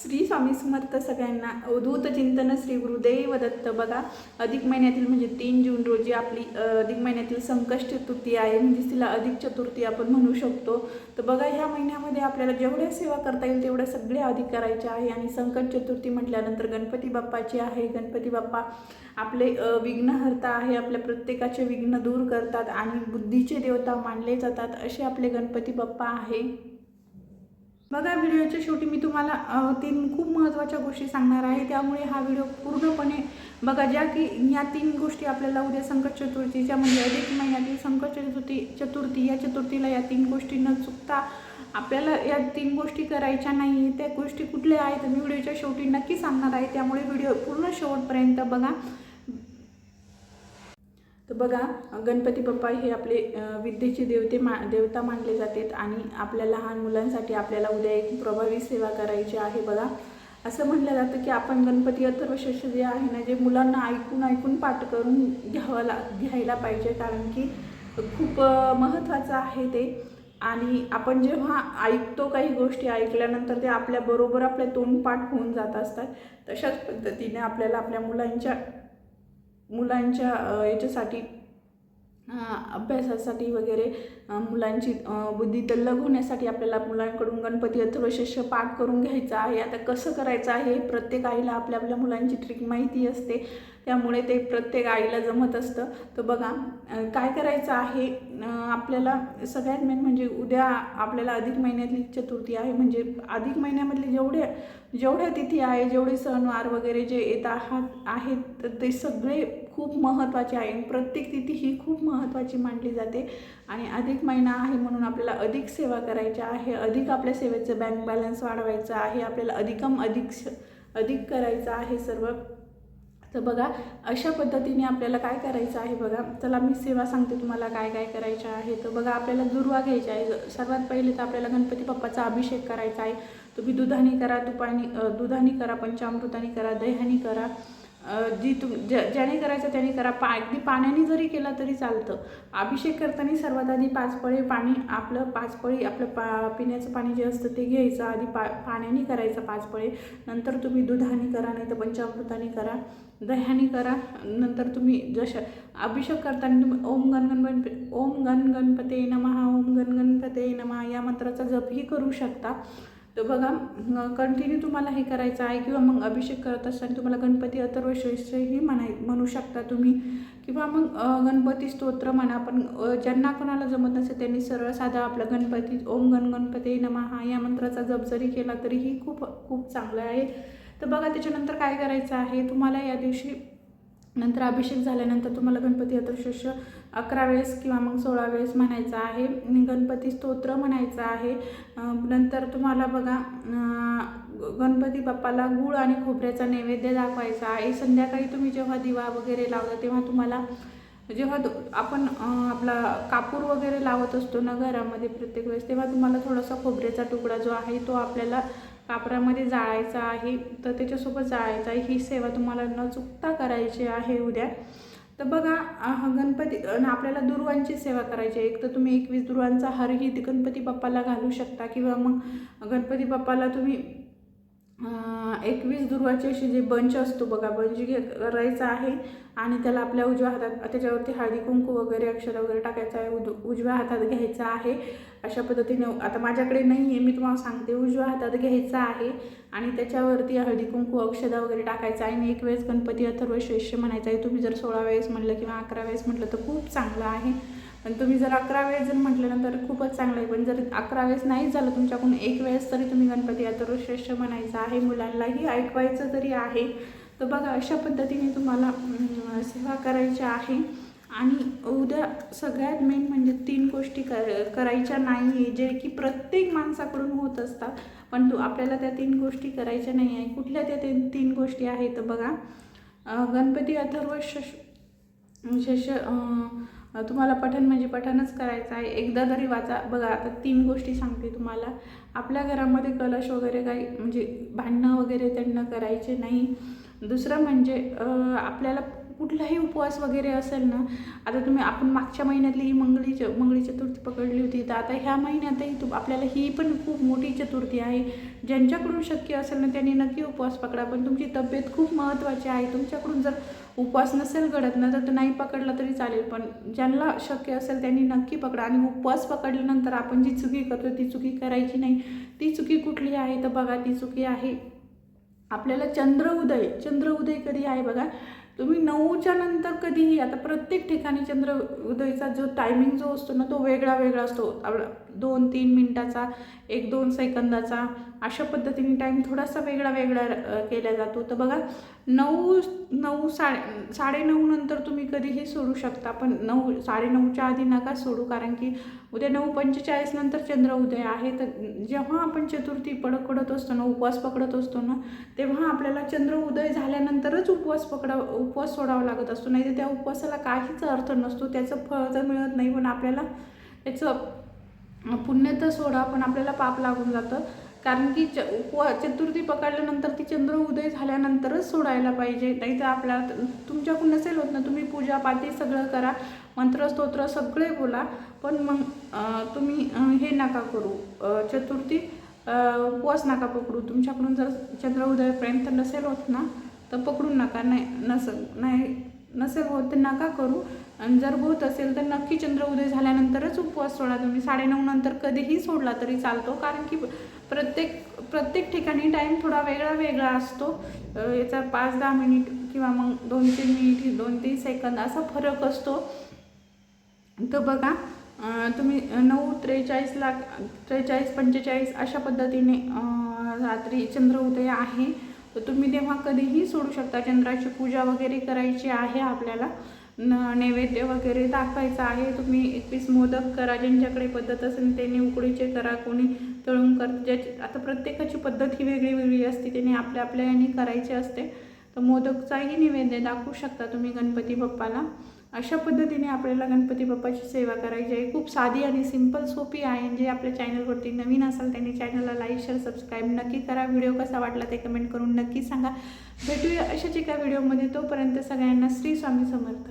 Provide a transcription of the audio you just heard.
श्री स्वामी समर्थ सगळ्यांना. अवधूत चिंतन श्री गुरुदेव दत्त. बघा, अधिक महिन्यातील म्हणजे 3 जून रोजी आपली अधिक महिन्यातील संकष्ट चतुर्थी आहे, म्हणजे तिला अधिक चतुर्थी आपण म्हणू शकतो. तर बघा, ह्या महिन्यामध्ये आपल्याला जेवढ्या सेवा करता येईल तेवढ्या सगळ्या अधिक करायच्या आहे. आणि संकट चतुर्थी म्हटल्यानंतर गणपती बाप्पाची आहे. गणपती बाप्पा आपले विघ्नहर्ता आहे, आपल्या प्रत्येकाचे विघ्न दूर करतात आणि बुद्धीचे देवता मानले जातात असे आपले गणपती बाप्पा आहे. बघा, व्हिडिओच्या शेवटी मी तुम्हाला 3 खूप महत्त्वाच्या गोष्टी सांगणार आहे, त्यामुळे हा व्हिडिओ पूर्णपणे बघा. ज्या की या 3 गोष्टी आपल्याला उद्या संकट चतुर्थीच्या म्हणजे अधिक महिन्यातील संकट चतुर्थी या चतुर्थीला या 3 गोष्टी न चुकता आपल्याला या 3 गोष्टी करायच्या नाही. त्या गोष्टी कुठल्या आहेत मी व्हिडिओच्या शेवटी नक्की सांगणार आहे, त्यामुळे व्हिडिओ पूर्ण शेवटपर्यंत बघा. तर बघा, गणपती बाप्पा हे आपले विद्येचे देवता मानले जातात आणि आपल्या लहान मुलांसाठी आपल्याला उद्या एक प्रभावी सेवा करायची आहे. बघा, असं म्हटलं जातं की आपण गणपती अथर्वशीर्ष जे आहे ना, जे मुलांना ऐकून पाठ करून घ्यायला पाहिजे, कारण की खूप महत्त्वाचं आहे ते. आणि आपण जेव्हा ऐकतो, काही गोष्टी ऐकल्यानंतर ते आपल्याबरोबर आपल्या तोंडपाठ होऊन जात असतात. तशाच पद्धतीने आपल्याला आपल्या मुलांच्या याच्यासाठी अभ्यासासाठी वगैरे मुलांची बुद्धी तल्लख होण्यासाठी आपल्याला मुलांकडून गणपती अथर्वशीर्ष पाठ करून घ्यायचं आहे. आता कसं करायचं आहे, प्रत्येक आईला आपल्या मुलांची ट्रिक माहिती असते, त्यामुळे ते प्रत्येक आईला जमत असतं. तर बघा, काय करायचं आहे आपल्याला. सगळ्यात मेन म्हणजे उद्या आपल्याला अधिक महिन्यातली चतुर्थी आहे, म्हणजे अधिक महिन्यामधले जेवढ्या तिथी आहे, जेवढे सणवार वगैरे जे येत आहेत तर ते सगळे खूप महत्त्वाचे आहे. प्रत्येक तिथी ही खूप महत्त्वाची मानली जाते आणि अधिक महिना आहे म्हणून आपल्याला अधिक सेवा करायची आहे, अधिक आपल्या सेवेचं बँक बॅलन्स वाढवायचं आहे, आपल्याला अधिक करायचं आहे सर्व. तर बघा, अशा पद्धतीने आपल्याला काय करायचं आहे. बघा, चला मी सेवा सांगते तुम्हाला काय काय करायचं आहे. तर बघा, आपल्याला दुर्वा घ्यायचा आहे. सर्वात पहिले तर आपल्याला गणपती बाप्पाचा अभिषेक करायचा आहे. तुम्ही दुधाने करा, दुधाने करा, पंचामृताने करा, दह्याने करा, ज्याने करायचं त्याने करा. अगदी पाण्याने जरी केला तरी चालतं. अभिषेक करताना सर्वात आधी 5 पळी पाणी आपलं पिण्याचं पाणी जे असतं ते घ्यायचं. आधी पाण्याने करायचं 5 पळी, नंतर तुम्ही दुधाने करा, नाही तर पंचामृताने करा, दह्याने करा. नंतर तुम्ही जसं अभिषेक करताना तुम्ही ओम गण गणपते नमः, ओम गण गणपते नमः या मंत्राचा जपही करू शकता. तर बघा, कंटिन्यू तुम्हाला हे करायचं आहे. किंवा मग अभिषेक करत असताना तुम्हाला गणपती अथर्वशीर्षही म्हणू शकता तुम्ही, किंवा मग गणपती स्तोत्र म्हणा. पण ज्यांना कोणाला जमत नसेल त्यांनी सरळ साधा आपला गणपती ओम गण गणपते नमः या मंत्राचा जप जरी केला तरीही खूप चांगलं आहे. तर बघा, त्याच्यानंतर काय करायचं आहे तुम्हाला या दिवशी. नंतर अभिषेक झाल्यानंतर तुम्हाला गणपती अथर्वशीर्ष 11 वेळेस किंवा मग 16 वेळेस म्हणायचं आहे. गणपती स्तोत्र म्हणायचं आहे. नंतर तुम्हाला बघा, गणपती बाप्पाला गूळ आणि खोबऱ्याचा नैवेद्य दाखवायचा आहे. संध्याकाळी तुम्ही जेव्हा दिवा वगैरे लावता तेव्हा तुम्हाला जेव्हा आपण आपला कापूर वगैरे लावत असतो ना घरामध्ये प्रत्येक वेळेस, तेव्हा तुम्हाला थोडासा खोबऱ्याचा तुकडा जो आहे तो आपल्याला कापरामध्ये जाळायचा आहे. तर त्याच्यासोबत जाळायचा आहे. ही सेवा तुम्हाला न चुकता करायची आहे उद्या. तर बघा, गणपती आपल्याला दुर्वांची सेवा करायची आहे. एक तर तुम्ही 21 दुर्वांचा हारही गणपती बाप्पाला घालू शकता, किंवा मग गणपती बाप्पाला तुम्ही 21 दुर्वाचे असे जे बंच असतो बघा, बंच करायचा आहे आणि त्याला आपल्या उजव्या हातात त्याच्यावरती हळदी कुंकू वगैरे अक्षर वगैरे टाकायचं आहे. उजव्या हातात घ्यायचं आहे. अशा पद्धतीने आता माझ्याकडे नाही आहे, मी तुम्हाला सांगते. उजव्या हातात घ्यायचं आहे आणि त्याच्यावरती हळदी कुंकू अक्षदा वगैरे टाकायचं आहे आणि 1 वेळेस गणपती अथर्वशीर्ष म्हणायचं आहे. तुम्ही जर 16 वेळेस म्हटलं किंवा 11 वेळेस म्हटलं तर खूप चांगलं आहे. पण तुम्ही जर 11 वेळेस जर म्हटल्यानंतर खूपच चांगलं आहे. पण जर 11 वेळेस नाही झालं तुमच्याकडून, 1 वेळेस तरी तुम्ही गणपती अथर्वशीर्ष म्हणायचं आहे. मुलांनाही ऐकवायचं तरी आहे. तर बघा, अशा पद्धतीने तुम्हाला सेवा करायची आहे. आणि उद्या सगळ्यात मेन म्हणजे 3 गोष्टी करायच्या नाही, जे की प्रत्येक माणसाकडून होत असतात, पण आपल्याला त्या 3 गोष्टी करायच्या नाही आहे. कुठल्या त्या 3 गोष्टी आहेत तर बघा, गणपती अथर्वशीर्ष तुम्हाला पठणच करायचं आहे. एकदा तरी वाचा. बघा, आता 3 गोष्टी सांगते तुम्हाला. आपल्या घरामध्ये कलश वगैरे काही म्हणजे भांडणं वगैरे त्यांना करायचे नाही. दुसरं म्हणजे आपल्याला कुठलाही उपवास वगैरे असेल ना, आता आपण मागच्या महिन्यातली ही मंगळी चतुर्थी पकडली होती, तर आता ह्या महिन्यातही आपल्याला ही पण खूप मोठी चतुर्थी आहे. ज्यांच्याकडून शक्य असेल ना त्यांनी नक्की उपवास पकडा, पण तुमची तब्येत खूप महत्त्वाची आहे. तुमच्याकडून जर उपवास नसेल घडत ना तर नाही पकडला तरी चालेल, पण ज्यांना शक्य असेल त्यांनी नक्की पकडा. आणि उपवास पकडल्यानंतर आपण जी चुकी करतो ती चुकी करायची नाही. ती चुकी कुठली आहे तर बघा, ती चुकी आहे आपल्याला चंद्र उदय कधी आहे बघा, तुम्ही 9च्या नंतर कधीही, आता प्रत्येक ठिकाणी चंद्र उदयचा जो टायमिंग जो असतो ना तो वेगळा असतो. 2-3 मिनिटाचा, 1-2 सेकंदाचा, अशा पद्धतीने टाईम थोडासा वेगळा केला जातो. तर बघा 9-9:30 नंतर तुम्ही कधीही सोडू शकता, पण 9-9:30च्या आधी नका सोडू, कारण की उद्या 9:45 नंतर चंद्र उदय आहे. तर जेव्हा आपण चतुर्थी पकडत असतो ना, उपवास पकडत असतो ना, तेव्हा आपल्याला चंद्र उदय झाल्यानंतरच उपवास सोडावा लागत असतो. नाही तर त्या उपवासाला काहीच अर्थ नसतो, त्याचं फळ तर मिळत नाही, पण आपल्याला त्याचं पुण्य तर सोडा पण आपल्याला पाप लागून जातं. कारण की चतुर्थी पकडल्यानंतर ती चंद्र उदय झाल्यानंतरच सोडायला पाहिजे. नाही तर आपल्याला तुमच्याकडून नसेल होत ना, तुम्ही पूजापाठी सगळं करा, मंत्रस्तोत्र सगळे बोला, पण मग तुम्ही हे नका करू, चतुर्थी उपवास नका पकडू. तुमच्याकडून जर चंद्र उदयपर्यंत नसेल होत ना तर पकडू नका. नसेल होत तर नका करू. आणि जर होत असेल तर नक्की चंद्र उदय झाल्यानंतरच उपवास सोडा. तुम्ही 9:30 नंतर कधीही सोडला तरी चालतो, कारण की प्रत्येक ठिकाणी टाईम थोडा वेगळा असतो. याचा 5-10 मिनिट किंवा मग 2-3 मिनिट, 2-3 सेकंद असा फरक असतो. तर बघा, तुम्ही 9:43ला 43-45 अशा पद्धतीने रात्री चंद्र उदय आहे, तर तुम्ही तेव्हा कधीही सोडू शकता. चंद्राची पूजा वगैरे करायची आहे आपल्याला, नैवेद्य वगैरे दाखवायचा आहे. तुम्ही 21 मोदक करा, ज्यांच्याकडे पद्धत असेल त्यांनी उकडीचे करा, कोणी तळून आता प्रत्येकाची पद्धत ही वेगळी असते, त्यांनी आपल्या याने करायचे असते. तर मोदकचाही नैवेद्य दाखवू शकता तुम्ही गणपती बाप्पाला. अशा पद्धतीने आपल्याला गणपती बाप्पाची सेवा करायची आहे. खूप साधी आणि सिंपल सोपी आहे. जे आपल्या चॅनलवरती नवीन असाल त्यांनी चॅनलला लाईक, शेअर, सबस्क्राईब नक्की करा. व्हिडिओ कसा वाटला ते कमेंट करून नक्की सांगा. भेटूया अशाच एका व्हिडिओमध्ये. तोपर्यंत सगळ्यांना श्री स्वामी समर्थ.